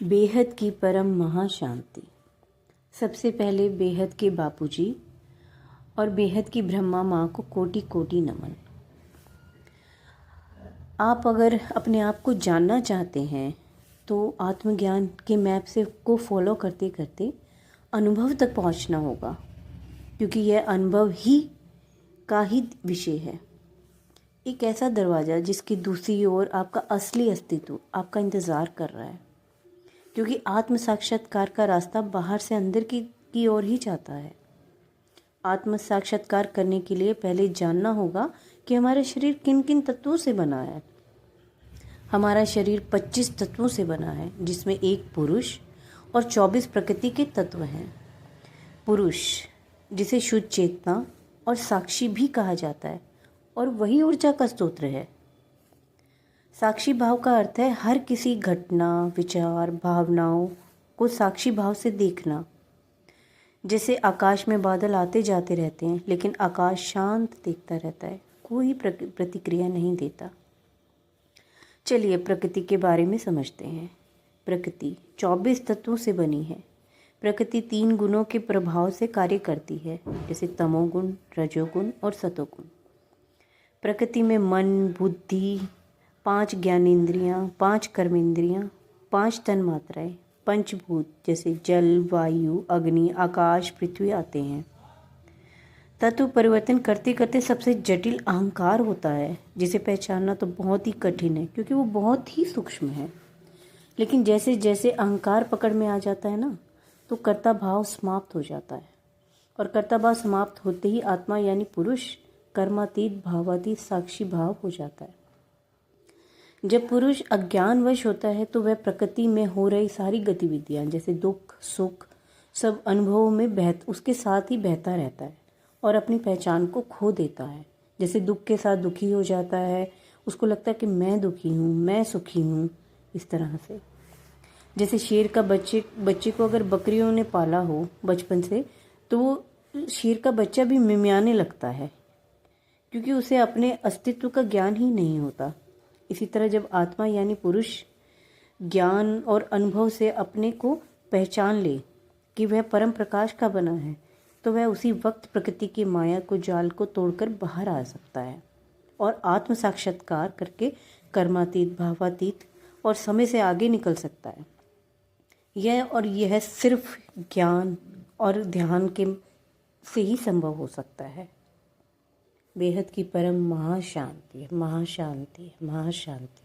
बेहद की परम महाशांति। सबसे पहले बेहद के बापूजी और बेहद की ब्रह्मा माँ को कोटि कोटि नमन। आप अगर अपने आप को जानना चाहते हैं तो आत्मज्ञान के मैप से को फॉलो करते करते अनुभव तक पहुंचना होगा, क्योंकि यह अनुभव ही का ही विषय है। एक ऐसा दरवाज़ा जिसकी दूसरी ओर आपका असली अस्तित्व आपका इंतज़ार कर रहा है, क्योंकि आत्म साक्षात्कार का रास्ता बाहर से अंदर की ओर ही जाता है। आत्म साक्षात्कार करने के लिए पहले जानना होगा कि हमारा शरीर किन किन तत्वों से बना है। हमारा शरीर 25 तत्वों से बना है, जिसमें एक पुरुष और 24 प्रकृति के तत्व हैं। पुरुष जिसे शुद्ध चेतना और साक्षी भी कहा जाता है, और वही ऊर्जा का स्रोत है। साक्षी भाव का अर्थ है हर किसी घटना, विचार, भावनाओं को साक्षी भाव से देखना। जैसे आकाश में बादल आते जाते रहते हैं, लेकिन आकाश शांत देखता रहता है, कोई प्रतिक्रिया नहीं देता। चलिए प्रकृति के बारे में समझते हैं। प्रकृति 24 तत्वों से बनी है। प्रकृति 3 गुणों के प्रभाव से कार्य करती है, जैसे तमोगुण, रजोगुण और सतोगुण। प्रकृति में मन, बुद्धि, 5 ज्ञानेंद्रियाँ, 5 कर्मेंद्रियाँ, 5 तन्मात्राएँ, पंचभूत जैसे जल, वायु, अग्नि, आकाश, पृथ्वी आते हैं। तत्व परिवर्तन करते करते सबसे जटिल अहंकार होता है, जिसे पहचानना तो बहुत ही कठिन है, क्योंकि वो बहुत ही सूक्ष्म है। लेकिन जैसे जैसे अहंकार पकड़ में आ जाता है ना, तो कर्ता भाव समाप्त हो जाता है। और कर्ता भाव समाप्त होते ही आत्मा यानी पुरुष कर्मातीत, भावातीत, साक्षी भाव हो जाता है। जब पुरुष अज्ञानवश होता है तो वह प्रकृति में हो रही सारी गतिविधियां, जैसे दुख, सुख, सब अनुभवों में उसके साथ ही बहता रहता है और अपनी पहचान को खो देता है। जैसे दुख के साथ दुखी हो जाता है, उसको लगता है कि मैं दुखी हूँ, मैं सुखी हूँ, इस तरह से। जैसे शेर का बच्चे को अगर बकरियों ने पाला हो बचपन से, तो वो शेर का बच्चा भी मिमियाने लगता है, क्योंकि उसे अपने अस्तित्व का ज्ञान ही नहीं होता। इसी तरह जब आत्मा यानी पुरुष ज्ञान और अनुभव से अपने को पहचान ले कि वह परम प्रकाश का बना है, तो वह उसी वक्त प्रकृति की माया को, जाल को तोड़कर बाहर आ सकता है और आत्म साक्षात्कार करके कर्मातीत, भावातीत और समय से आगे निकल सकता है। यह सिर्फ ज्ञान और ध्यान के से ही संभव हो सकता है। बेहद की परम महाशांति, महाशांति, महाशांति।